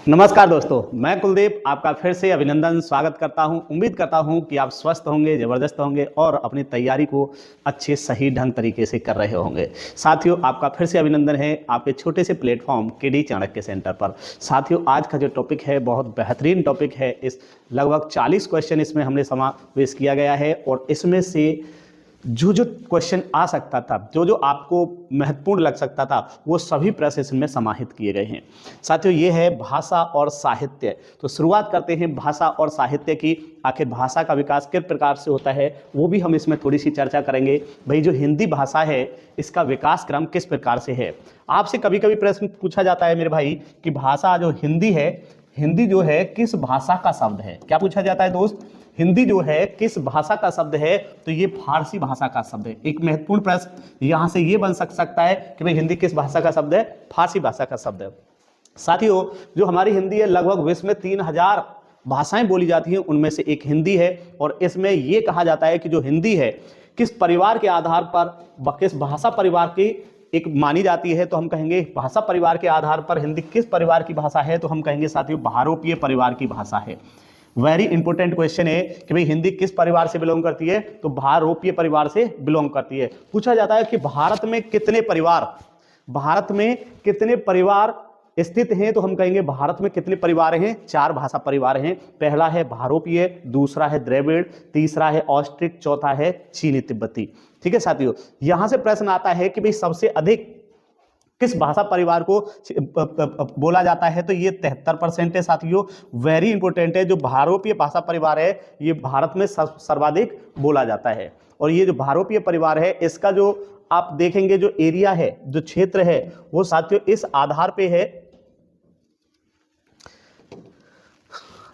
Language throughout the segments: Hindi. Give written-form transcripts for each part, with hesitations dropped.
नमस्कार दोस्तों, मैं कुलदीप आपका फिर से अभिनंदन स्वागत करता हूं। उम्मीद करता हूं कि आप स्वस्थ होंगे, ज़बरदस्त होंगे और अपनी तैयारी को अच्छे सही ढंग तरीके से कर रहे होंगे। साथियों, आपका फिर से अभिनंदन है आपके छोटे से प्लेटफॉर्म केडी चाणक्य सेंटर पर। साथियों, आज का जो टॉपिक है बहुत बेहतरीन टॉपिक है। इस लगभग 40 क्वेश्चन इसमें हमने समावेश किया गया है और इसमें से जो क्वेश्चन आ सकता था, जो आपको महत्वपूर्ण लग सकता था, वो सभी प्रश्न इसमें समाहित किए गए हैं। साथियों, ये है भाषा और साहित्य। तो शुरुआत करते हैं भाषा और साहित्य की। आखिर भाषा का विकास किस प्रकार से होता है वो भी हम इसमें थोड़ी सी चर्चा करेंगे। भाई, जो हिंदी भाषा है इसका विकास क्रम किस प्रकार से है। आपसे कभी कभी प्रश्न पूछा जाता है मेरे भाई कि भाषा जो हिंदी है, हिंदी जो है किस भाषा का शब्द है। क्या पूछा जाता है दोस्त? हिंदी जो है किस भाषा का शब्द है? तो ये फारसी भाषा का शब्द है। एक महत्वपूर्ण प्रश्न यहां से ये बन सकता है कि भाई हिंदी किस भाषा का शब्द है? फारसी भाषा का शब्द है। साथियों, जो हमारी हिंदी है लगभग विश्व में 3000 भाषाएं बोली जाती हैं, उनमें से एक हिंदी है। और इसमें यह कहा जाता है कि जो हिंदी है किस परिवार के आधार पर, किस भाषा परिवार की एक मानी जाती है, तो हम कहेंगे भाषा परिवार के आधार पर हिंदी किस परिवार की भाषा है, तो हम कहेंगे साथियों बहुरूपीय परिवार की भाषा है। वेरी इंपॉर्टेंट क्वेश्चन है कि भाई हिंदी किस परिवार से बिलोंग करती है, तो बहुरूपीय परिवार से बिलोंग करती है। पूछा जाता है कि भारत में कितने परिवार स्थित हैं, तो हम कहेंगे भारत में कितने परिवार हैं? 4 भाषा परिवार हैं। पहला है बहुरूपीय, दूसरा है द्रविड़, तीसरा है ऑस्ट्रिक, चौथा है चीनी तिब्बती। ठीक है साथियों, यहां से प्रश्न आता है कि भाई सबसे अधिक किस भाषा परिवार को बोला जाता है, तो ये 73% है साथियों। वेरी इंपॉर्टेंट है, जो बहुरूपीय भाषा परिवार है ये भारत में सर्वाधिक बोला जाता है। और ये जो बहुरूपीय परिवार है इसका जो आप देखेंगे जो एरिया है, जो क्षेत्र है, वो साथियों इस आधार पे है।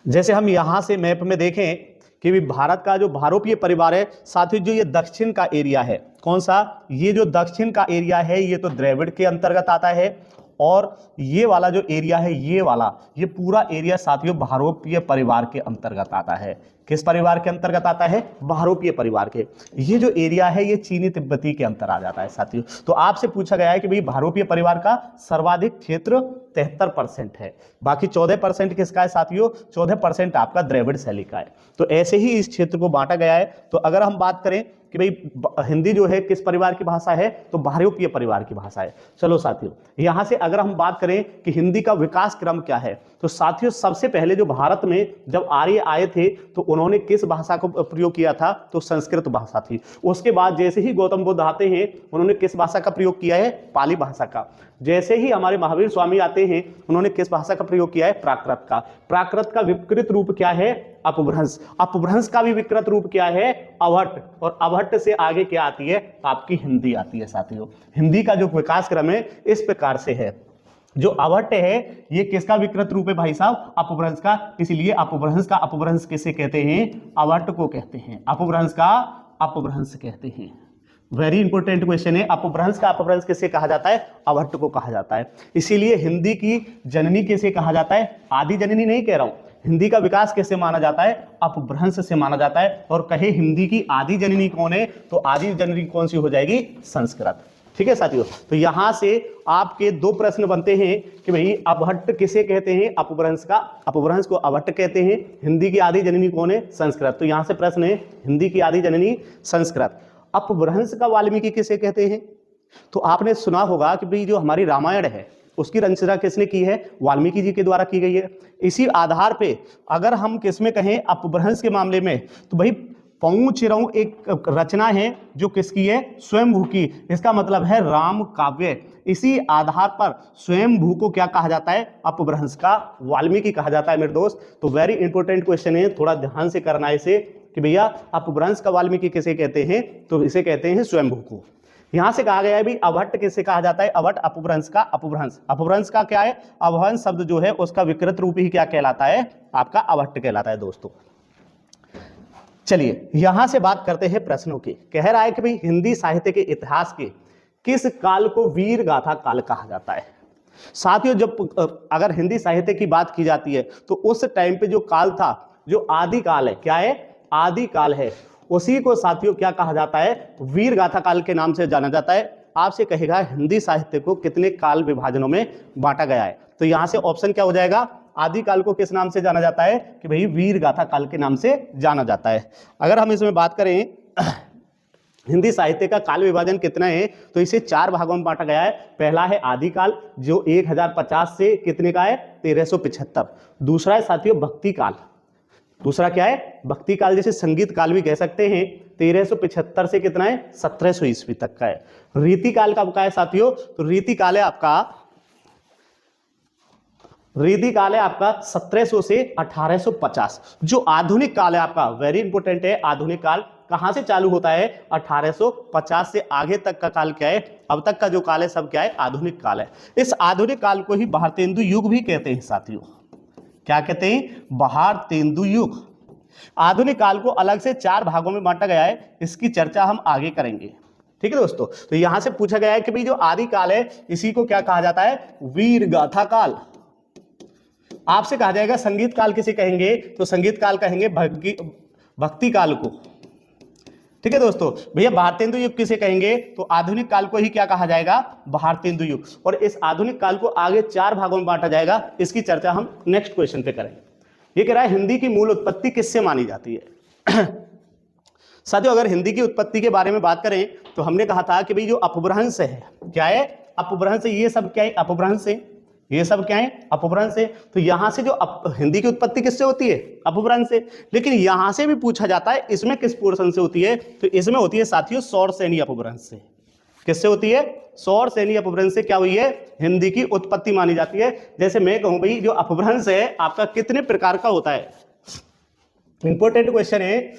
जैसे हम यहां से मैप में देखें कि भारत का जो बहुरूपीय परिवार है साथियों, जो ये दक्षिण का एरिया है, कौन सा? ये जो दक्षिण का एरिया है ये तो द्रविड़ के अंतर्गत आता है। और ये वाला जो एरिया है, ये पूरा एरिया साथियों बहुरूपीय परिवार के अंतर्गत आता है। किस परिवार के अंतर्गत आता है? बहुरूपीय परिवार के। ये जो एरिया है ये चीनी तिब्बती के अंतर आ जाता है साथियों। तो आपसे पूछा गया है कि भाई बहुरूपीय परिवार का सर्वाधिक क्षेत्र 73% है, बाकी 14% किसका है साथियों? 14% आपका द्रविड़ शैली का है। तो ऐसे ही इस क्षेत्र को बांटा गया है। तो अगर हम बात करें कि भाई हिंदी जो है किस परिवार की भाषा है, तो बहुरूपीय परिवार की भाषा है। चलो साथियों, यहां से अगर हम बात करें कि हिंदी का विकास क्रम क्या है, तो साथियों सबसे पहले जो भारत में जब आर्य आए थे तो उन्होंने किस भाषा को प्रयोग किया था? तो संस्कृत भाषा थी। उसके बाद जैसे ही गौतम बुद्ध आते हैं उन्होंने किस भाषा का प्रयोग किया है? पाली भाषा का। जैसे ही हमारे महावीर स्वामी आते हैं उन्होंने किस भाषा का प्रयोग किया है? प्राकृत का। प्राकृत का विकृत रूप क्या है? अपभ्रंश। अपभ्रंश का भी विकृत रूप क्या है? अवहट्ट। और अवहट्ट से आगे क्या आती है? आपकी हिंदी आती है साथियों। हिंदी का जो विकास क्रम है इस प्रकार से है। जो अवहट्ट है ये किसका विकृत रूप है भाई साहब? अपभ्रंश का। इसलिए अपभ्रंश किसे कहते हैं? अवहट्ट को कहते हैं। अपभ्रंश का अपभ्रंश कहते हैं। वेरी इंपॉर्टेंट क्वेश्चन है। अपभ्रंश का अपभ्रंश किसे कहा जाता है? अवहट्ट को कहा जाता है। इसीलिए हिंदी की जननी किसे कहा जाता है? आदि जननी नहीं कह रहा हूं। हिंदी का विकास कैसे माना जाता है? अपभ्रंश से माना जाता है। और कहे हिंदी की आदि जननी कौन है, तो आदि जननी कौन सी हो जाएगी? संस्कृत। ठीक है साथियों, तो यहां से आपके 2 प्रश्न बनते हैं कि भाई अवहट्ट किसे कहते हैं? अपभ्रंश का। अपभ्रंश को अवहट्ट कहते हैं। हिंदी की आदि जननी कौन है? संस्कृत। तो यहां से प्रश्न है हिंदी की आदि जननी संस्कृत। अपभ्रंश का वाल्मीकि किसे कहते हैं? तो आपने सुना होगा कि भाई जो हमारी रामायण है उसकी रचना किसने की है? वाल्मीकि जी के द्वारा की गई है। इसी आधार पे अगर हम किसमें कहें अपभ्रंश के मामले में, तो भाई पऊ चिरऊ एक रचना है जो किसकी है? स्वयंभू की। इसका मतलब है राम काव्य। इसी आधार पर स्वयंभू को क्या कहा जाता है? अपभ्रंश का वाल्मीकि कहा जाता है मेरे दोस्त। तो वेरी इंपॉर्टेंट क्वेश्चन है, थोड़ा ध्यान से करना है इसे कि भैया अपभ्रंश का वाल्मीकि किसे कहते हैं? तो इसे कहते हैं स्वयंभू को। यहां से कहा गया है भी अवहट्ट किसे कहा जाता है? अवहट्ट अपभ्रंश का अपभ्रंश। अपभ्रंश का क्या है? अपभ्रंश शब्द जो है उसका विकृत रूप ही क्या कहलाता है? आपका अवहट्ट कहलाता है दोस्तों। चलिए यहां से बात करते हैं प्रश्नों की। कह रहा है कि भाई हिंदी साहित्य के इतिहास के किस काल को वीर गाथा काल कहा जाता है? साथियों, जब अगर हिंदी साहित्य की बात की जाती है तो उस टाइम पे जो काल था, जो आदि काल है, क्या है? आदि काल है। उसी को साथियों क्या कहा जाता है? वीर गाथा काल के नाम से जाना जाता है। आपसे कहेगा हिंदी साहित्य को कितने काल विभाजनों में बांटा गया है, तो यहां से ऑप्शन क्या हो जाएगा? आदिकाल को किस नाम से जाना जाता है कि भाई वीर गाथा काल के नाम से जाना जाता है। अगर हम इसमें बात करें हिंदी साहित्य का काल विभाजन कितना है तो इसे 4 भागों में बांटा गया है। पहला है आदिकाल जो 1050 से कितने का है 1375। दूसरा है साथियों भक्ति काल, दूसरा क्या है भक्ति काल, जैसे संगीत काल भी कह सकते हैं, 1375 से कितना है 1700 ईस्वी तक का है। रीति काल कब का है साथियों, तो रीति काल है आपका 1700 से 1850। जो आधुनिक काल है आपका वेरी इंपॉर्टेंट है, आधुनिक काल कहां से चालू होता है 1850 से आगे तक का काल क्या है, अब तक का जो काल है सब क्या है आधुनिक काल है। इस आधुनिक काल को ही भारतेंदु युग भी कहते हैं साथियों। क्या कहते हैं, भारतेंदु युग। आधुनिक काल को अलग से 4 भागों में बांटा गया है, इसकी चर्चा हम आगे करेंगे। ठीक है दोस्तों, तो यहां से पूछा गया है कि भाई जो आदि काल है इसी को क्या कहा जाता है, वीर गाथा काल। आपसे कहा जाएगा संगीत काल किसे कहेंगे, तो संगीत काल कहेंगे भक्ति काल को। ठीक है दोस्तों, भैया भारतेंदु युग किसे कहेंगे, तो आधुनिक काल को ही क्या कहा जाएगा, भारतेंदु युग। और इस आधुनिक काल को आगे 4 भागों में बांटा जाएगा, इसकी चर्चा हम नेक्स्ट क्वेश्चन पे करेंगे। ये कह रहा है हिंदी की मूल उत्पत्ति किससे मानी जाती है। साथियों अगर हिंदी की उत्पत्ति के बारे में बात करें तो हमने कहा था कि भाई जो अपभ्रंश है, क्या है अपभ्रंश, ये सब क्या है अपभ्रंश है, ये सब क्या है अपभ्रंश है। तो यहां से जो हिंदी की उत्पत्ति किससे होती है, अपभ्रंश से। लेकिन यहां से भी पूछा जाता है इसमें किस पोर्शन से होती है, तो इसमें होती है साथियों सौरसेनी अपभ्रंश से। किससे होती है, सौरसेनी अपभ्रंश से क्या हुई है, हिंदी की उत्पत्ति मानी जाती है। जैसे मैं कहूं भाई जो अपभ्रंश है आपका कितने प्रकार का होता है, इंपॉर्टेंट क्वेश्चन है,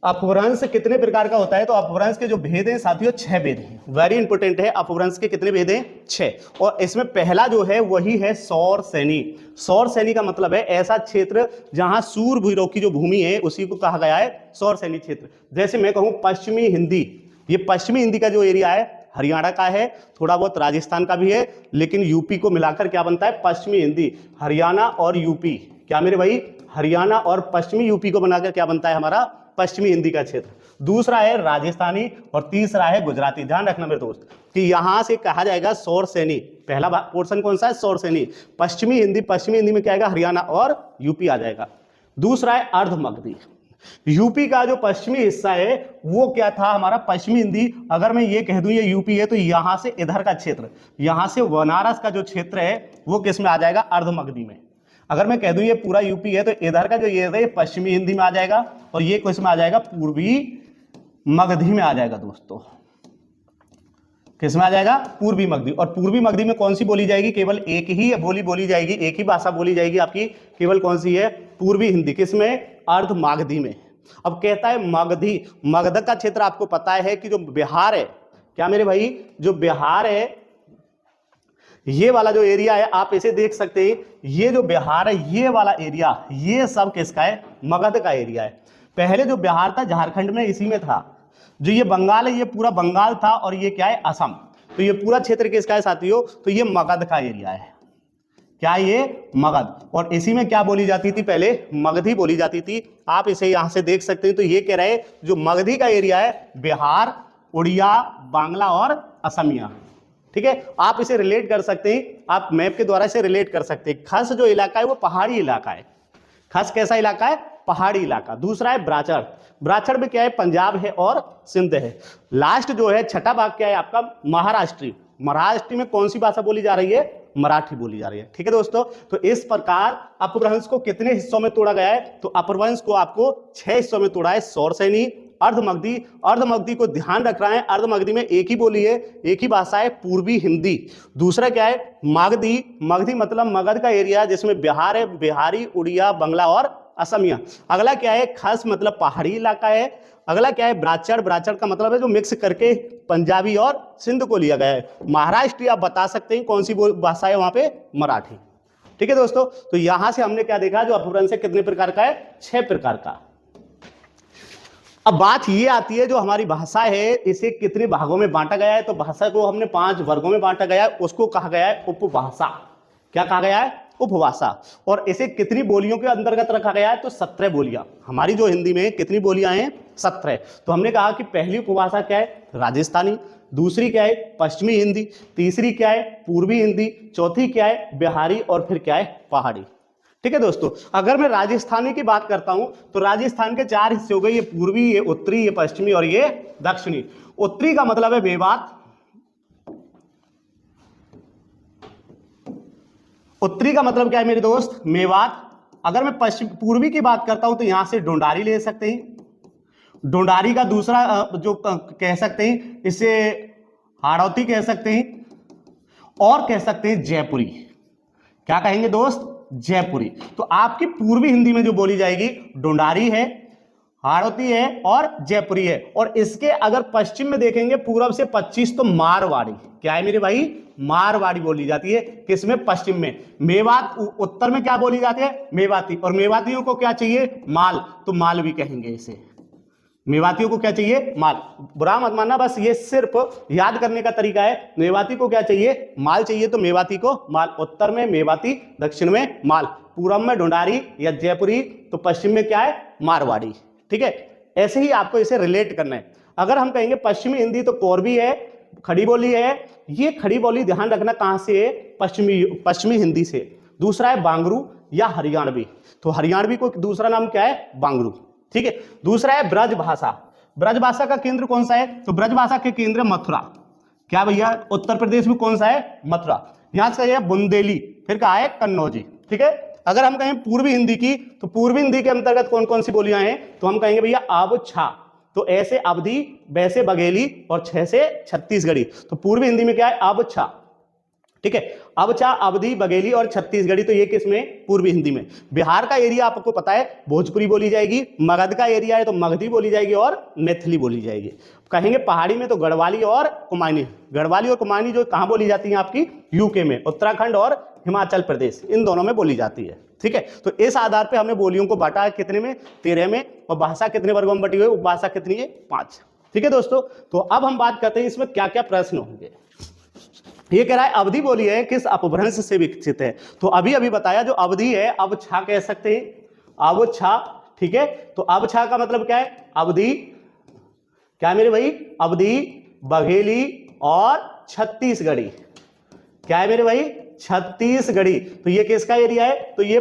अपभ्रंश कितने प्रकार का होता है, तो अपभ्रंश के जो भेद हैं साथियों 6 भेद हैं। वेरी इंपॉर्टेंट है, अपभ्रंश के कितने भेद हैं 6, और इसमें पहला जो है वही है सौरसेनी। सौरसेनी का मतलब है ऐसा क्षेत्र जहां सूर्यभूरों की जो भूमि है उसी को कहा गया है सौरसेनी क्षेत्र। जैसे मैं कहूं पश्चिमी हिंदी, ये पश्चिमी हिंदी का जो एरिया है हरियाणा का है, थोड़ा बहुत राजस्थान का भी है, लेकिन यूपी को मिलाकर क्या बनता है पश्चिमी हिंदी। हरियाणा और यूपी, क्या मेरे भाई, हरियाणा और पश्चिमी यूपी को बनाकर क्या बनता है हमारा पश्चिमी हिंदी का क्षेत्र। दूसरा है राजस्थानी और तीसरा है गुजराती। ध्यान रखना मेरे दोस्त कि यहां से कहा जाएगा सौरसेनी। पहला पोर्शन कौन सा है, सौरसेनी। पश्चिमी हिंदी में क्या आएगा, हरियाणा और यूपी आ जाएगा। दूसरा है अर्धमगधी। यूपी का जो पश्चिमी हिस्सा है वो क्या था हमारा पश्चिमी हिंदी। अगर मैं ये कह दूं ये यूपी है तो यहां से इधर का क्षेत्र, यहां से बनारस का जो क्षेत्र है वो किस में आ जाएगा, अर्धमगधी में। अगर मैं कह दूं ये पूरा यूपी है तो इधर का जो ये है पश्चिमी हिंदी में आ जाएगा, और ये किस में आ जाएगा, पूर्वी मगधी में आ जाएगा दोस्तों। किस में आ जाएगा, पूर्वी मगधी। और पूर्वी मगधी में कौन सी बोली जाएगी, केवल एक ही बोली बोली जाएगी, एक ही भाषा बोली जाएगी आपकी, केवल कौन सी है, पूर्वी हिंदी। किसमें, अर्धमागधी में। अब कहता है मगधी, मगध का क्षेत्र आपको पता है कि जो बिहार है, क्या मेरे भाई, जो बिहार है ये वाला जो एरिया है आप इसे देख सकते हैं, ये जो बिहार है ये वाला एरिया ये सब किसका है, मगध का एरिया है। पहले जो बिहार था झारखंड में इसी में था, जो ये बंगाल है ये पूरा बंगाल था, और ये क्या है असम। तो ये पूरा क्षेत्र किसका है साथियों, तो ये मगध का एरिया है। क्या ये मगध, और इसी में क्या बोली जाती थी, पहले मगधी बोली जाती थी। आप इसे यहां से देख सकते हैं। तो ये कह रहे हैं जो मगधी का एरिया है बिहार, उड़िया, बांग्ला और असमिया। ठीक है, आप इसे रिलेट कर सकते हैं, आप मैप के द्वारा इसे रिलेट कर सकते हैं। खस जो इलाका है वो पहाड़ी इलाका है। खस कैसा इलाका है, पहाड़ी इलाका। दूसरा है ब्राचड़, ब्राचड़ में क्या है, पंजाब है और सिंध है। लास्ट जो है छठा भाग क्या है आपका, महाराष्ट्री। महाराष्ट्र में कौन सी भाषा बोली जा रही है, मराठी बोली जा रही है। ठीक है दोस्तों, तो इस प्रकार अपभ्रंश को कितने हिस्सों में तोड़ा गया है, तो अपभ्रंश को आपको 6 हिस्सों में तोड़ा है, सौरसेनी, अर्धमगधी। अर्धमगधी को ध्यान रख रहा है, अर्धमगधी में एक ही बोली है, एक ही भाषा है, पूर्वी हिंदी। दूसरा क्या है, मागधी। मगधी मतलब मगध का एरिया जिसमें बिहार है, बिहारी, उड़िया, बंगला और असमिया। अगला क्या है, खस मतलब पहाड़ी इलाका है। अगला क्या है, ब्राचड़, ब्राचड़ का मतलब है जो मिक्स करके पंजाबी और सिंध को लिया गया है। महाराष्ट्र आप बता सकते हैं कौन सी भाषा है वहां पे, मराठी। ठीक है दोस्तों, तो यहां से हमने क्या देखा, जो अपभ्रंश कितने प्रकार का है, 6 प्रकार का। अब बात ये आती है जो हमारी भाषा है इसे कितने भागों में बांटा गया है, तो भाषा को हमने 5 वर्गों में बांटा गया है, उसको कहा गया है उपभाषा। क्या कहा गया है, उपभाषा। और इसे कितनी बोलियों के अंतर्गत रखा गया है, तो 17 बोलियां। हमारी जो हिंदी में कितनी बोलियां हैं, 17। तो हमने कहा कि पहली उपभाषा क्या है, राजस्थानी। दूसरी क्या है, पश्चिमी हिंदी। तीसरी क्या है, पूर्वी हिंदी। चौथी क्या है, बिहारी। और फिर क्या है, पहाड़ी। ठीक है दोस्तों। अगर मैं राजस्थानी की बात करता हूं तो राजस्थान के 4 हिस्से हो गए, ये पूर्वी, ये उत्तरी, ये पश्चिमी और ये दक्षिणी। उत्तरी का मतलब है मेवात, उत्तरी का मतलब क्या है मेरे दोस्त, मेवात। अगर मैं पश्चिम पूर्वी की बात करता हूं तो यहां से ढूंढारी ले सकते हैं, ढूंढारी का दूसरा जो कह सकते हैं इसे हाड़ौती कह सकते हैं, और कह सकते हैं जयपुरी। क्या कहेंगे दोस्त, जयपुरी। तो आपकी पूर्वी हिंदी में जो बोली जाएगी ढूंढारी है, हाड़ौती है और जयपुरी है। और इसके अगर पश्चिम में देखेंगे पूर्व से 25 तो मारवाड़ी। क्या है मेरे भाई, मारवाड़ी बोली जाती है। किसमें, पश्चिम में। मेवात उत्तर में क्या बोली जाती है, मेवाती। और मेवातियों को क्या चाहिए, माल, तो मालवी कहेंगे इसे। मेवातियों को क्या चाहिए, माल। बुरा मत मानना, बस ये सिर्फ याद करने का तरीका है। मेवाती को क्या चाहिए, माल चाहिए, तो मेवाती को माल। उत्तर में मेवाती, दक्षिण में माल, पूर्व में ढूंढारी या जयपुरी, तो पश्चिम में क्या है, मारवाड़ी। ठीक है, ऐसे ही आपको इसे रिलेट करना है। अगर हम कहेंगे पश्चिमी हिंदी तो कोरबी है, खड़ी बोली है। ये खड़ी बोली ध्यान रखना कहां से है, पश्चिमी हिंदी से। दूसरा है बांगरू या हरियाणवी, तो हरियाणवी को दूसरा नाम क्या है, बांगरू। ठीक है, दूसरा है ब्रज भाषा। ब्रज भाषा का केंद्र कौन सा है, तो ब्रज भाषा के केंद्र मथुरा। क्या भैया, उत्तर प्रदेश में कौन सा है, मथुरा। यहां से है बुंदेली, फिर कहा है कन्नौजी। ठीक है, अगर हम कहें पूर्वी हिंदी की, तो पूर्वी हिंदी के अंतर्गत कौन कौन सी बोलियां हैं, तो हम कहेंगे भैया अब छा, तो ऐसे अवधी, वैसे बघेली और छह से छत्तीसगढ़ी। तो पूर्वी हिंदी में क्या है, अब छा। ठीक है, अब छा, अवधी, बघेली और छत्तीसगढ़ी, तो ये किसमें, पूर्वी हिंदी में। बिहार का एरिया आपको पता है भोजपुरी बोली जाएगी, मगध का एरिया है तो मगधी बोली जाएगी और मैथिली बोली जाएगी। कहेंगे पहाड़ी में तो गढ़वाली और कुमाऊनी। गढ़वाली और कुमाऊनी जो कहां बोली जाती है आपकी, यूके में, उत्तराखंड और हिमाचल प्रदेश, इन दोनों में बोली जाती है। ठीक है, तो इस आधार पे हमने बोलियों को बांटा है कितने में, 13 में। और भाषा कितने वर्गों में बटी हुई है, उपभाषा कितनी है, 5। ठीक है दोस्तों, तो अब हम बात करते हैं इसमें क्या क्या प्रश्न होंगे। ये कह रहा है अवधी बोली है किस अपभ्रंश से विकसित है, तो अभी अभी बताया जो अवधी है, अब छा कह सकते हैं, अब छा। ठीक है, तो अब छा का मतलब क्या है, अवधी, क्या मेरे भाई, अवधी, बघेली और छत्तीसगढ़ी। क्या है मेरे भाई, छत्तीसगढ़ी। तो ये किसका एरिया है, तो ये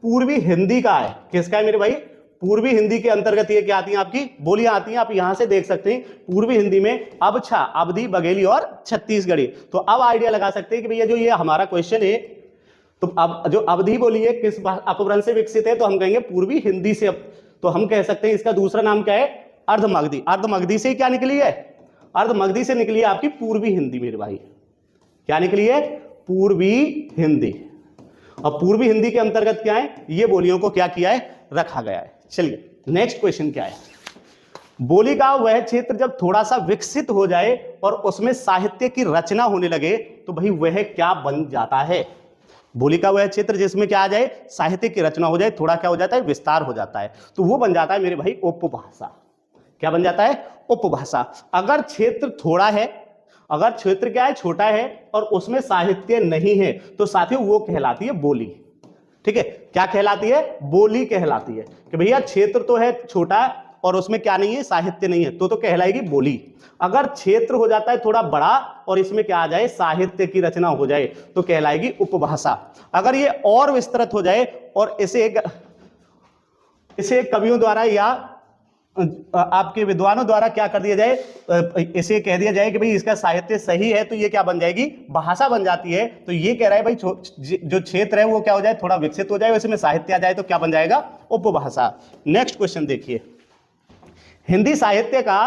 पूर्वी हिंदी का है। किसका है मेरे भाई, पूर्वी हिंदी के अंतर्गत ये क्या आती हैं, आपकी बोलियां आती हैं। आप यहां से देख सकते हैं पूर्वी हिंदी में अब छा, अवधी, बघेली और छत्तीसगढ़ी। तो अब आइडिया लगा सकते हैं कि भैया जो ये हमारा क्वेश्चन है, तो अब जो अवधी बोली है किस अपभ्रंश से विकसित है, तो हम कहेंगे पूर्वी हिंदी से। तो हम कह सकते हैं इसका दूसरा नाम क्या है, अर्धमगधी। अर्धमगधी से क्या निकली है, अर्धमगधी से निकली है आपकी पूर्वी हिंदी मेरे भाई। क्या निकली है, पूर्वी हिंदी। और पूर्वी हिंदी के अंतर्गत क्या है, ये बोलियों को क्या किया है, रखा गया है। चलिए नेक्स्ट क्वेश्चन क्या है, बोली का वह क्षेत्र जब थोड़ा सा विकसित हो जाए और उसमें साहित्य की रचना होने लगे तो भाई वह क्या बन जाता है। बोली का वह क्षेत्र जिसमें क्या आ जाए, साहित्य की रचना हो जाए, थोड़ा क्या हो जाता है, विस्तार हो जाता है, तो वो बन जाता है मेरे भाई उपभाषा। क्या बन जाता है, उपभाषा। अगर क्षेत्र थोड़ा है, अगर क्षेत्र क्या है, छोटा है और उसमें साहित्य नहीं है, तो साथियों वो कहलाती है बोली। ठीक है, क्या कहलाती है, बोली कहलाती है। कि भैया क्षेत्र तो है छोटा और उसमें क्या नहीं है, साहित्य नहीं है, तो कहलाएगी बोली। अगर क्षेत्र हो जाता है थोड़ा बड़ा और इसमें क्या आ जाए, साहित्य की रचना हो जाए, तो कहलाएगी उपभाषा। अगर ये और विस्तृत हो जाए और इसे कवियों द्वारा या आपके विद्वानों द्वारा क्या कर दिया जाए, इसे कह दिया जाए कि भाई इसका साहित्य सही है, तो ये क्या बन जाएगी, भाषा बन जाती है। तो ये कह रहा है भाई जो क्षेत्र है वो क्या हो जाए, थोड़ा विकसित हो जाए, इसमें साहित्य आ जाए, तो क्या बन जाएगा, उपभाषा। नेक्स्ट क्वेश्चन देखिए, हिंदी साहित्य का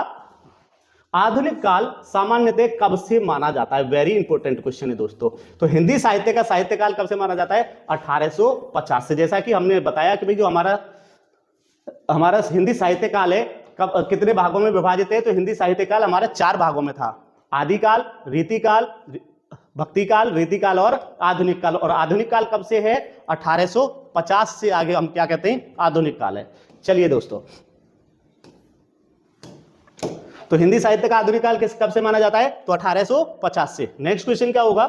आधुनिक काल सामान्यतः कब से माना जाता है। वेरी इंपॉर्टेंट क्वेश्चन है दोस्तों। तो हिंदी साहित्य का साहित्य काल कब से माना जाता है, 1850 से। जैसा कि हमने बताया कि भाई जो हमारा हिंदी साहित्य काल है कब, कितने भागों में विभाजित है, तो हिंदी साहित्य काल हमारे 4 भागों में था, आदिकाल, रीतिकाल, भक्तिकाल, रीतिकाल और आधुनिक काल। और आधुनिक काल कब से है, 1850 से आगे हम क्या कहते हैं, आधुनिक काल है। चलिए दोस्तों, तो हिंदी साहित्य का आधुनिक काल कब से माना जाता है, तो 1850 से। नेक्स्ट क्वेश्चन क्या होगा,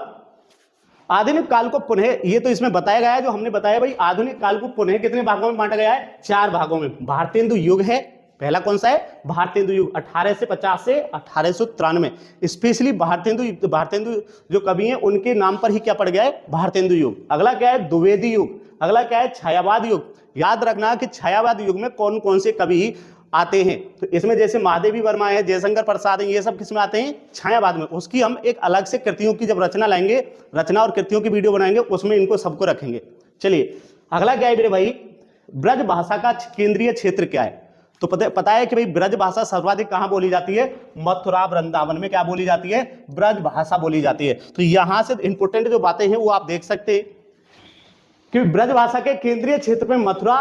आधुनिक काल को पुनः, ये तो इसमें बताया गया है, जो हमने बताया भाई आधुनिक काल को पुनः कितने भागों में बांटा गया है, 4 भागों में। भारतेंदु युग है, पहला कौन सा है, भारतेंदु युग, 1850 से 1893। स्पेशली भारतेंदु जो कवि हैं उनके नाम पर ही क्या पड़ गया है, भारतेंदु युग। अगला क्या है, द्विवेदी युग, अगला क्या है, छायावाद युग। याद रखना कि छायावाद युग में कौन कौन से कवि आते हैं, तो इसमें जैसे महादेवी वर्मा है, जयशंकर प्रसाद है, ये सब किसमें आते हैं, छायावाद में। उसकी हम एक अलग से कृतियों की जब रचना लाएंगे, रचना और कृतियों की वीडियो बनाएंगे, उसमें इनको सबको रखेंगे। चलिए अगला क्या है मेरे भाई, ब्रज भाषा का केंद्रीय क्षेत्र क्या है। तो पता है कि भाई ब्रज भाषा सर्वाधिक कहां बोली जाती है, मथुरा वृंदावन में क्या बोली जाती है, ब्रज भाषा बोली जाती है। तो यहां से इंपोर्टेंट जो बातें हैं वो आप देख सकते हैं कि ब्रज भाषा के केंद्रीय क्षेत्र में मथुरा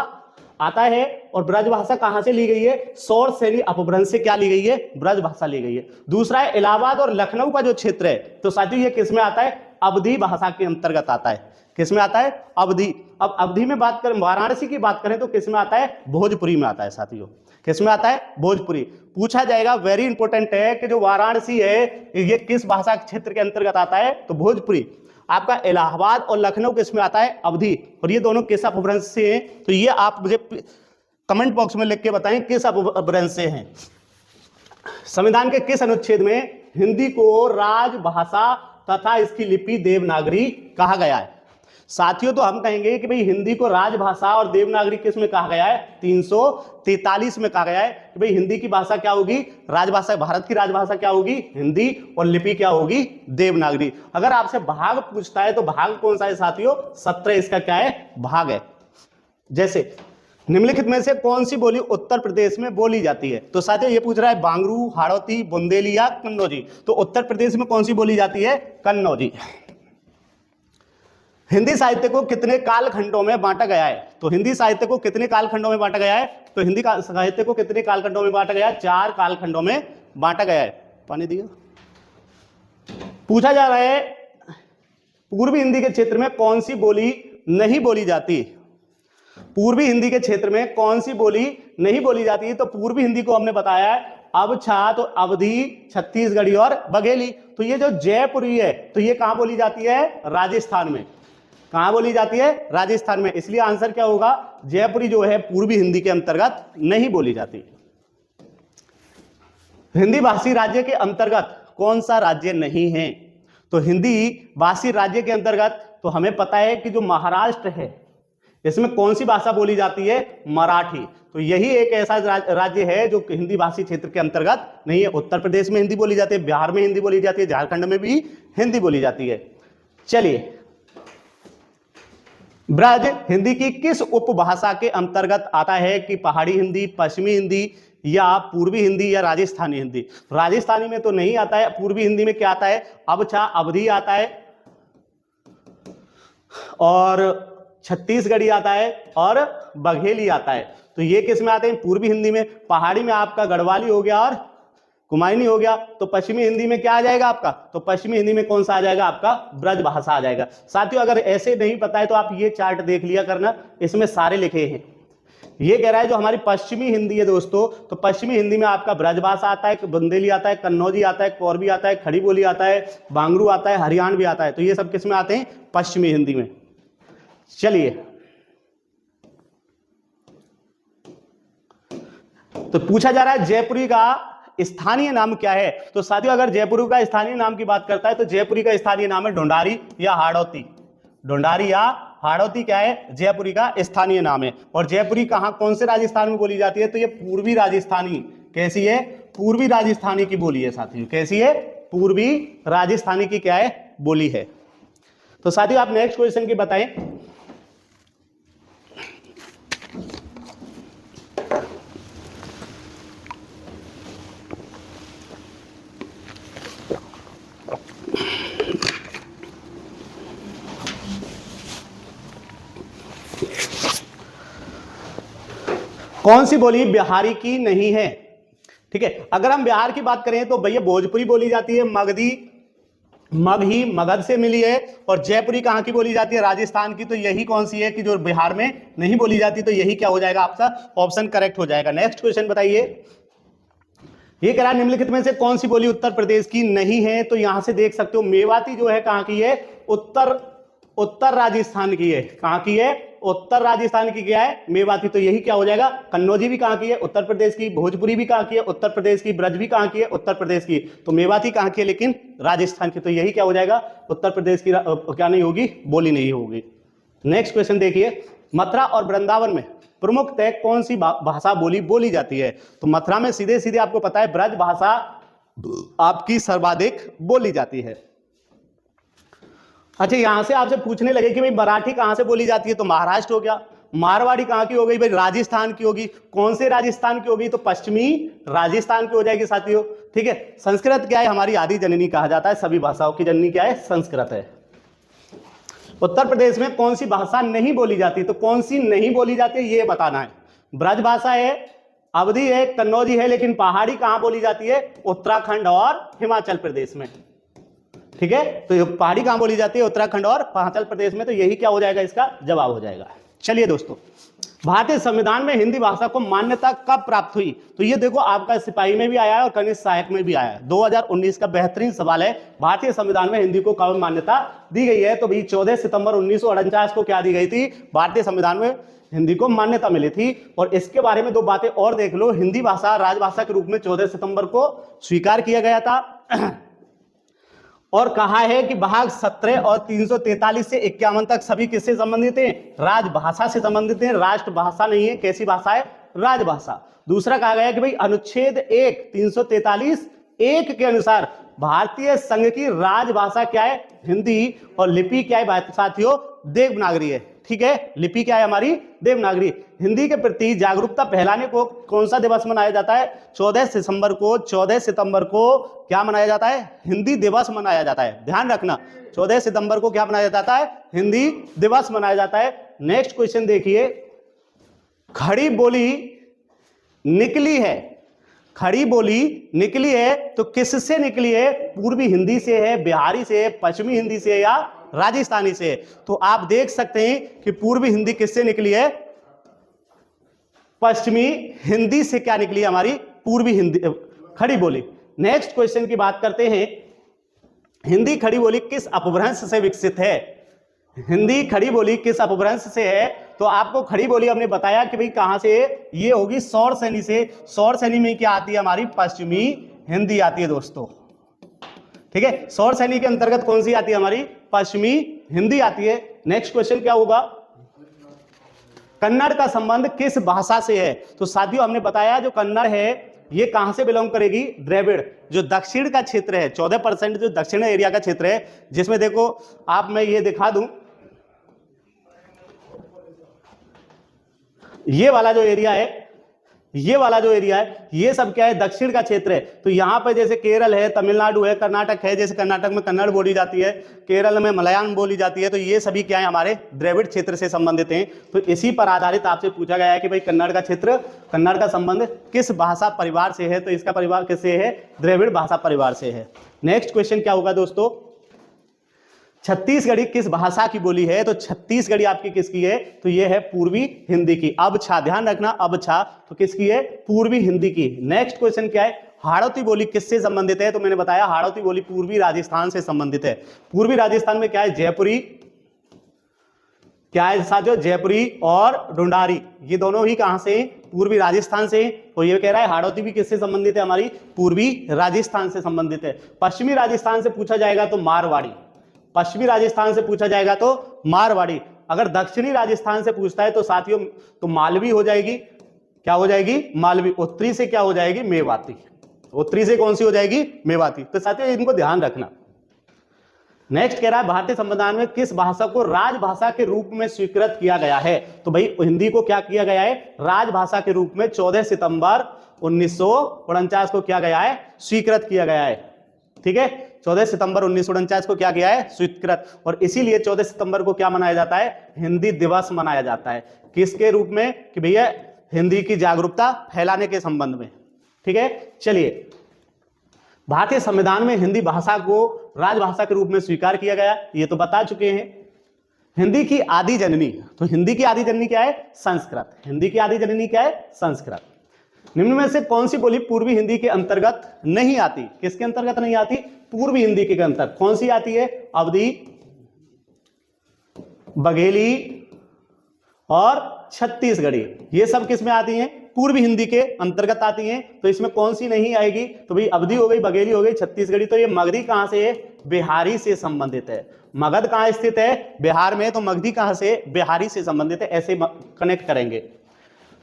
आता है, और ब्रज भाषा कहां से ली गई है, सौर सैनी अपभ्रंश से क्या ली गई है, ब्रज भाषा ली गई है। दूसरा है इलाहाबाद और लखनऊ का जो क्षेत्र है, तो साथियों ये किसमें आता है, अवधी भाषा के अंतर्गत आता है। किसमें आता है, अवधी। अब अवधी में बात करें, वाराणसी की बात करें तो किसमें आता है, भोजपुरी में आता है साथियों। किसमें आता है, भोजपुरी। पूछा जाएगा, वेरी इंपॉर्टेंट है कि जो वाराणसी है ये किस भाषा क्षेत्र के अंतर्गत आता है, तो भोजपुरी। आपका इलाहाबाद और लखनऊ किसमें आता है, अवधी। और ये दोनों किस अपभ्रंश से हैं, तो ये आप मुझे कमेंट बॉक्स में लिख के बताएं किस अपभ्रंश से हैं। संविधान के किस अनुच्छेद में हिंदी को राजभाषा तथा इसकी लिपि देवनागरी कहा गया है। साथियों तो हम कहेंगे कि भाई हिंदी को राजभाषा और देवनागरी किस में कहा गया है, 343 में कहा गया है कि भाई हिंदी की भाषा क्या होगी, राजभाषा, भारत की राजभाषा क्या होगी, हिंदी, और लिपि क्या होगी, देवनागरी। अगर आपसे भाग पूछता है तो भाग कौन सा है साथियों, 17 इसका क्या है, भाग है। जैसे निम्नलिखित में से कौन सी बोली उत्तर प्रदेश में बोली जाती है, तो साथियों ये पूछ रहा है बांगरू, हाड़ौती, बुंदेली या कन्नौजी। तो उत्तर प्रदेश में कौन सी बोली जाती है, कन्नौजी। हिंदी साहित्य को कितने कालखंडों में बांटा गया है, तो हिंदी साहित्य को कितने कालखंडों में बांटा गया है, तो हिंदी साहित्य को कितने कालखंडों में बांटा गया है, 4 कालखंडों में बांटा गया है। पानी दिया। पूछा जा रहा है पूर्वी हिंदी के क्षेत्र में कौन सी बोली नहीं बोली जाती, पूर्वी हिंदी के क्षेत्र में कौन सी बोली नहीं बोली जाती है। तो पूर्वी हिंदी को हमने बताया है अवछा, तो अवधी, छत्तीसगढ़ी और बघेली। तो ये जो जयपुरी है तो ये कहां बोली जाती है, राजस्थान में। कहां बोली जाती है, राजस्थान में। इसलिए आंसर क्या होगा, जयपुरी जो है पूर्वी हिंदी के अंतर्गत नहीं बोली जाती। हिंदी भाषी राज्य के अंतर्गत कौन सा राज्य नहीं है, तो हिंदी भाषी राज्य के अंतर्गत तो हमें पता है कि जो महाराष्ट्र है इसमें कौन सी भाषा बोली जाती है, मराठी। तो यही एक ऐसा राज्य है जो हिंदी भाषी क्षेत्र के अंतर्गत नहीं है। उत्तर प्रदेश में हिंदी बोली जाती है, बिहार में हिंदी बोली जाती है, झारखंड में भी हिंदी बोली जाती है। चलिए, ब्रज हिंदी की किस उपभाषा के अंतर्गत आता है, कि पहाड़ी हिंदी, पश्चिमी हिंदी या पूर्वी हिंदी या राजस्थानी हिंदी। राजस्थानी में तो नहीं आता है। पूर्वी हिंदी में क्या आता है, अवछा, अवधी आता है, और छत्तीसगढ़ी आता है, और बघेली आता है। तो ये किस में आते हैं, पूर्वी हिंदी में। पहाड़ी में आपका गढ़वाली हो गया और कुमायूनी हो गया। तो पश्चिमी हिंदी में क्या आ जाएगा आपका, तो पश्चिमी हिंदी में कौन सा आ जाएगा आपका, ब्रज भाषा आ जाएगा। साथियों अगर ऐसे नहीं पता है तो आप ये चार्ट देख लिया करना, इसमें सारे लिखे हैं। ये कह रहा है जो हमारी पश्चिमी हिंदी है दोस्तों, तो पश्चिमी हिंदी में आपका ब्रज भाषा आता है, बुंदेली आता है, कन्नौजी आता है, कोरबी आता है, खड़ी बोली आता है, बांगरू आता है, हरियाणवी आता है। तो ये सब किस में आते हैं, पश्चिमी हिंदी में। चलिए, तो पूछा जा रहा है जयपुरी का स्थानीय नाम क्या है। तो साथियों अगर जयपुरी का स्थानीय नाम की बात करता है तो जयपुरी का स्थानीय नाम है ढोंडारी या हाड़ौती। ढोंडारी या हाड़ौती क्या है, जयपुरी का स्थानीय नाम है। और जयपुरी कहां, कौन से राजस्थान में बोली जाती है, तो ये पूर्वी राजस्थानी। कैसी है, पूर्वी राजस्थानी की बोली है साथियों। कैसी है, पूर्वी राजस्थानी की क्या है, बोली है। तो साथियों आप नेक्स्ट क्वेश्चन की बताएं। कौन सी बोली बिहारी की नहीं है। ठीक है, अगर हम बिहार की बात करें तो भैया भोजपुरी बोली जाती है, मगधी, मगही, मगध से मिली है। और जयपुरी कहां की बोली जाती है, राजस्थान की। तो यही कौन सी है कि जो बिहार में नहीं बोली जाती। तो यही क्या हो जाएगा, आपका ऑप्शन करेक्ट हो जाएगा। नेक्स्ट क्वेश्चन बताइए। ये कह रहा है निम्नलिखित में से कौन सी बोली उत्तर प्रदेश की नहीं है। तो यहां से देख सकते हो मेवाती जो है कहां की है, उत्तर राजस्थान की है। कहां की है, उत्तर राजस्थान की क्या है, मेवाती। तो यही क्या हो जाएगा, कन्नौजी भी कहां की है, उत्तर प्रदेश की। भोजपुरी भी कहां की है, उत्तर प्रदेश की। ब्रज भी कहां की है, उत्तर प्रदेश की। तो मेवाती कहां की है, लेकिन राजस्थान की। तो यही क्या हो जाएगा, उत्तर प्रदेश की क्या नहीं होगी, बोली नहीं होगी। नेक्स्ट क्वेश्चन देखिए, मथुरा और वृंदावन में प्रमुखतः कौन सी भाषा बोली जाती है? तो मथुरा में सीधे सीधे आपको पता है ब्रज भाषा आपकी सर्वाधिक बोली जाती है। अच्छा, यहां से आपसे पूछने लगे कि भाई मराठी कहां से बोली जाती है, तो महाराष्ट्र हो गया। मारवाड़ी कहां की हो गई भाई? राजस्थान की होगी। कौन से राजस्थान की होगी? तो पश्चिमी राजस्थान की हो जाएगी साथियों। ठीक है, संस्कृत क्या है? हमारी आदि जननी कहा जाता है, सभी भाषाओं की जननी क्या है? संस्कृत है। उत्तर प्रदेश में कौन सी भाषा नहीं बोली जाती? तो कौन सी नहीं बोली जाती है ये बताना है। ब्रज भाषा है, अवधी है, कन्नौजी है, लेकिन पहाड़ी कहां बोली जाती है? उत्तराखंड और हिमाचल प्रदेश में। ठीक है, तो पहाड़ी कहां बोली जाती है? उत्तराखंड और हिमाचल प्रदेश में। तो यही क्या हो जाएगा? इसका जवाब हो जाएगा। चलिए दोस्तों, भारतीय संविधान में हिंदी भाषा को मान्यता कब प्राप्त हुई? तो ये देखो आपका सिपाही में भी आया है और कनिष्ठ सहायक में भी आया है। 2019 का बेहतरीन सवाल है। भारतीय संविधान में हिंदी को कब मान्यता दी गई है? तो भाई 14 सितंबर 1949 को क्या दी गई थी? भारतीय संविधान में हिंदी को मान्यता मिली थी। और इसके बारे में दो बातें और देख लो। हिंदी भाषा राजभाषा के रूप में 14 सितंबर को स्वीकार किया गया था और कहा है कि भाग 17 और 343 से 51 तक सभी किससे संबंधित हैं? राजभाषा से संबंधित हैं। राष्ट्रभाषा नहीं है। कैसी भाषा है? राजभाषा। दूसरा कहा गया कि भाई अनुच्छेद 1 343(1) के अनुसार भारतीय संघ की राजभाषा क्या है? हिंदी। और लिपि क्या है साथियों? देवनागरी है। ठीक है, लिपि क्या है हमारी? देवनागरी। हिंदी के प्रति जागरूकता फैलाने को कौन सा दिवस मनाया जाता है? 14 सितंबर को क्या मनाया जाता है? हिंदी दिवस मनाया जाता है। ध्यान रखना, 14 सितंबर को क्या मनाया जाता है? हिंदी दिवस मनाया जाता है। नेक्स्ट क्वेश्चन देखिए, खड़ी बोली निकली है। खड़ी बोली निकली है तो किससे निकली है? पूर्वी हिंदी से है, बिहारी से है, पश्चिमी हिंदी से या राजस्थानी से? तो आप देख सकते हैं कि पूर्वी हिंदी किससे निकली है? पश्चिमी हिंदी से क्या निकली है? हमारी पूर्वी हिंदी खड़ी बोली। नेक्स्ट क्वेश्चन की बात करते हैं, हिंदी खड़ी बोली किस अपभ्रंश से विकसित है? हिंदी खड़ी बोली किस अपभ्रंश से है? तो आपको खड़ी बोली हमने बताया कि भाई कहां से? ये होगी सौर सैनी से। सौर सैनी में क्या आती है? हमारी पश्चिमी हिंदी आती है दोस्तों। ठीक है, सौर सैनी के अंतर्गत कौन सी आती है? हमारी पश्चिमी हिंदी आती है। नेक्स्ट क्वेश्चन क्या होगा? कन्नड़ का संबंध किस भाषा से है? तो साथियों हमने बताया जो कन्नड़ है ये कहां से बिलोंग करेगी? द्रविड़, जो दक्षिण का क्षेत्र है, 14% जो दक्षिण एरिया का क्षेत्र है, जिसमें देखो आप मैं ये दिखा दूं, ये वाला जो एरिया है, ये वाला जो एरिया है, ये सब क्या है? दक्षिण का क्षेत्र है। तो यहां पर जैसे केरल है, तमिलनाडु है, कर्नाटक है, जैसे कर्नाटक में कन्नड़ बोली जाती है, केरल में मलयालम बोली जाती है, तो ये सभी क्या है? हमारे द्रविड़ क्षेत्र से संबंधित हैं। तो इसी पर आधारित आपसे पूछा गया है कि भाई कन्नड़ का क्षेत्र, कन्नड़ का संबंध किस भाषा परिवार से है? तो इसका परिवार किससे है? द्रविड़ भाषा परिवार से है। नेक्स्ट क्वेश्चन क्या होगा दोस्तों? छत्तीसगढ़ी किस भाषा की बोली है? तो छत्तीसगढ़ी आपकी किसकी है? तो ये है पूर्वी हिंदी की। अब छा, ध्यान रखना, अब छा तो किसकी है? पूर्वी हिंदी की। नेक्स्ट क्वेश्चन क्या है? हाड़ौती बोली किससे संबंधित है? तो मैंने बताया हाड़ौती बोली पूर्वी राजस्थान से संबंधित है। पूर्वी राजस्थान में क्या है? जयपुरी, क्या है साथियों? जयपुरी और ढूंढारी, ये दोनों ही कहां से? पूर्वी राजस्थान से। तो ये कह रहा है हाड़ौती भी किससे संबंधित है? हमारी पूर्वी राजस्थान से संबंधित है। पश्चिमी राजस्थान से पूछा जाएगा तो मारवाड़ी, पश्चिमी राजस्थान से पूछा जाएगा तो मारवाड़ी। अगर दक्षिणी राजस्थान से पूछता है तो साथियों तो मालवी हो जाएगी। क्या हो जाएगी? मालवी। उत्तरी से क्या हो जाएगी? मेवाती। उत्तरी से कौन सी हो जाएगी? मेवाती। तो साथियों इनको ध्यान रखना। नेक्स्ट कह रहा है भारतीय संविधान में किस भाषा को राजभाषा के रूप में स्वीकृत किया गया है? तो भाई हिंदी को क्या किया गया है? राजभाषा के रूप में 14 सितंबर 1949 को क्या गया है? स्वीकृत किया गया है। ठीक है, 14 सितंबर 1949 को क्या किया है? स्वीकृत। और इसीलिए 14 सितंबर को क्या मनाया जाता है? हिंदी दिवस मनाया जाता है। किसके रूप में? कि भैया हिंदी की जागरूकता फैलाने के संबंध में। ठीक है, चलिए, भारतीय संविधान में हिंदी भाषा को राजभाषा के रूप में स्वीकार किया गया, ये तो बता चुके हैं। हिंदी की आदि जननी, तो हिंदी की आदि जननी क्या है? संस्कृत। हिंदी की आदि जननी क्या है? संस्कृत। निम्न में से कौन सी बोली पूर्वी हिंदी के अंतर्गत नहीं आती? किसके अंतर्गत नहीं आती? पूर्वी हिंदी के अंतर्गत। कौन सी आती है? अवधी, बघेली और छत्तीसगढ़ी, ये सब किस में आती हैं? पूर्वी हिंदी के अंतर्गत आती हैं। तो इसमें कौन सी नहीं आएगी? तो भाई अवधी हो गई, बघेली हो गई, छत्तीसगढ़ी। तो ये मगधी कहां से है? बिहारी से संबंधित है। मगध कहाँ स्थित है? बिहार में। तो मगधी कहाँ से? बिहारी से संबंधित है। ऐसे कनेक्ट करेंगे।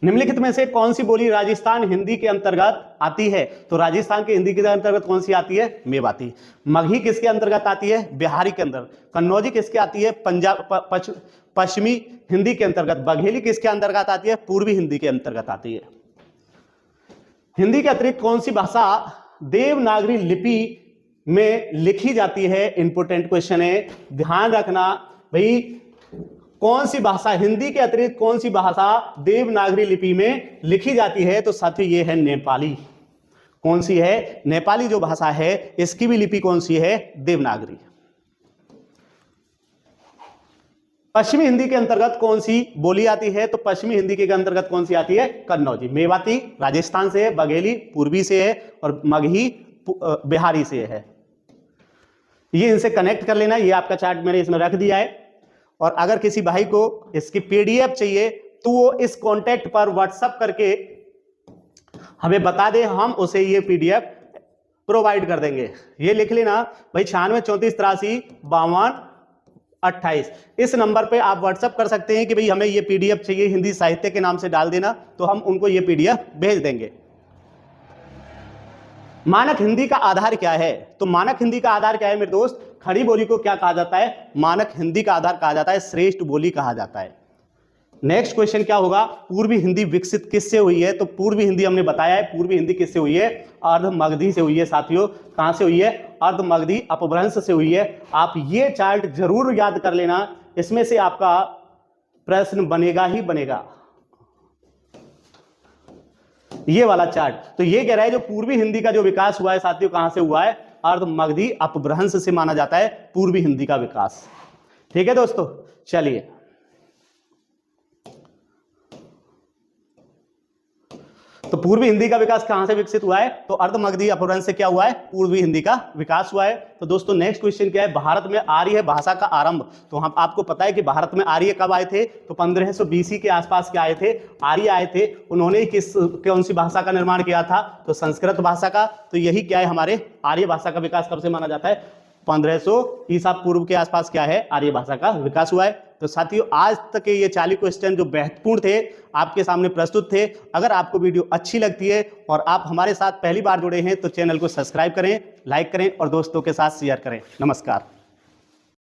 निम्नलिखित में से कौन सी बोली राजस्थान हिंदी के अंतर्गत आती है? तो राजस्थान के हिंदी के अंतर्गत कौन सी आती है? मेवाती। मगही किसके अंतर्गत आती है? बिहारी के अंदर। कन्नौजी किसके आती है? पंजाब पश्चिमी हिंदी के अंतर्गत। बघेली किसके अंतर्गत आती है? पूर्वी हिंदी के अंतर्गत आती है। हिंदी के अतिरिक्त कौन सी भाषा देवनागरी लिपि में लिखी जाती है? इंपोर्टेंट क्वेश्चन है, ध्यान रखना भाई। कौन सी भाषा, हिंदी के अतिरिक्त कौन सी भाषा देवनागरी लिपि में लिखी जाती है? तो साथियों ये है नेपाली। कौन सी है? नेपाली जो भाषा है इसकी भी लिपि कौन सी है? देवनागरी। पश्चिमी हिंदी के अंतर्गत कौन सी बोली आती है? तो पश्चिमी हिंदी के अंतर्गत कौन सी आती है? कन्नौजी। मेवाती राजस्थान से है, बघेली पूर्वी से है और मगही बिहारी से है। ये इनसे कनेक्ट कर लेना। ये आपका चार्ट मैंने इसमें रख दिया है। और अगर किसी भाई को इसकी पीडीएफ चाहिए तो वो इस कॉन्टेक्ट पर व्हाट्सएप करके हमें बता दे, हम उसे ये पीडीएफ प्रोवाइड कर देंगे। ये लिख लेना भाई 96 34 83 52 28। इस नंबर पे आप व्हाट्सएप कर सकते हैं कि भाई हमें ये पीडीएफ चाहिए, हिंदी साहित्य के नाम से डाल देना, तो हम उनको ये पीडीएफ भेज देंगे। मानक हिंदी का आधार क्या है? तो मानक हिंदी का आधार क्या है मेरे दोस्त? खड़ी बोली को क्या कहा जाता है? मानक हिंदी का आधार कहा जाता है, श्रेष्ठ बोली कहा जाता है। नेक्स्ट क्वेश्चन क्या होगा? पूर्वी हिंदी विकसित किससे हुई है? तो पूर्वी हिंदी हमने बताया है, पूर्वी हिंदी किससे हुई है? अर्ध मगधी से हुई है साथियों। कहां से हुई है? अर्ध मगधी अपभ्रंश से हुई है। आप ये चार्ट जरूर याद कर लेना, इसमें से आपका प्रश्न बनेगा ही बनेगा, ये वाला चार्ट। तो ये कह रहा है जो पूर्वी हिंदी का जो विकास हुआ है साथियों, कहां से हुआ है? अर्ध मगधी अपभ्रंश से माना जाता है पूर्वी हिंदी का विकास। ठीक है दोस्तों, चलिए तो पूर्वी हिंदी का विकास कहां से विकसित हुआ है? तो अर्ध मगधी अपभ्रंश से क्या हुआ है? पूर्वी हिंदी का विकास हुआ है। तो दोस्तों नेक्स्ट क्वेश्चन क्या है? भारत में आर्य भाषा का आरंभ। तो हम आपको पता है कि भारत में आर्य कब आए थे? तो 1500 BC के आसपास के आए थे, आर्य आए थे। उन्होंने कौन सी भाषा का निर्माण किया था? तो संस्कृत भाषा का। तो यही क्या है? हमारे आर्य भाषा का विकास कब से माना जाता है? 1500 ईसा पूर्व के आसपास क्या है? आर्य भाषा का विकास हुआ है। तो साथियों आज तक के ये 40 क्वेश्चन जो महत्वपूर्ण थे आपके सामने प्रस्तुत थे। अगर आपको वीडियो अच्छी लगती है और आप हमारे साथ पहली बार जुड़े हैं तो चैनल को सब्सक्राइब करें, लाइक करें और दोस्तों के साथ शेयर करें। नमस्कार।